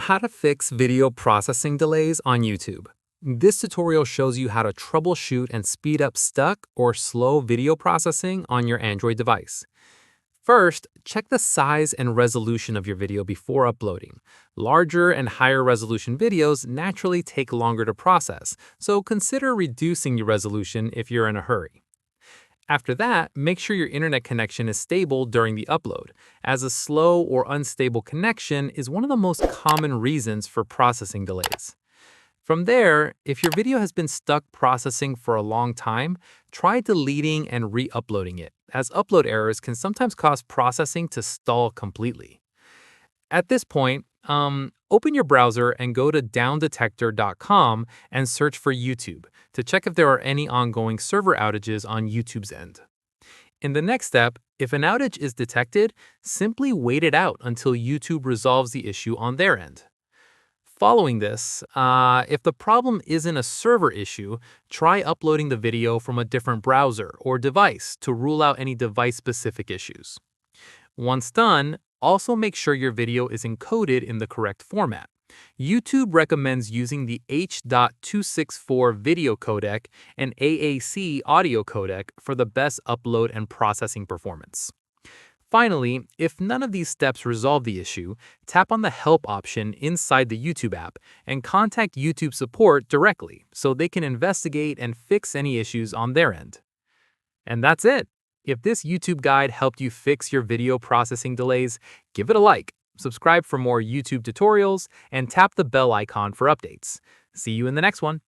How to fix video processing delays on YouTube. This tutorial shows you how to troubleshoot and speed up stuck or slow video processing on your Android device. First, check the size and resolution of your video before uploading. Larger and higher resolution videos naturally take longer to process, so consider reducing your resolution if you're in a hurry. After that, make sure your internet connection is stable during the upload, as a slow or unstable connection is one of the most common reasons for processing delays. From there, if your video has been stuck processing for a long time, try deleting and re-uploading it, as upload errors can sometimes cause processing to stall completely. At this point, open your browser and go to downdetector.com and search for YouTube to check if there are any ongoing server outages on YouTube's end. In the next step, if an outage is detected, simply wait it out until YouTube resolves the issue on their end. Following this, if the problem isn't a server issue, try uploading the video from a different browser or device to rule out any device-specific issues. Once done, also make sure your video is encoded in the correct format. YouTube recommends using the H.264 video codec and AAC audio codec for the best upload and processing performance. Finally, if none of these steps resolve the issue, tap on the Help option inside the YouTube app and contact YouTube support directly so they can investigate and fix any issues on their end. And that's it. If this YouTube guide helped you fix your video processing delays, give it a like, subscribe for more YouTube tutorials, and tap the bell icon for updates. See you in the next one.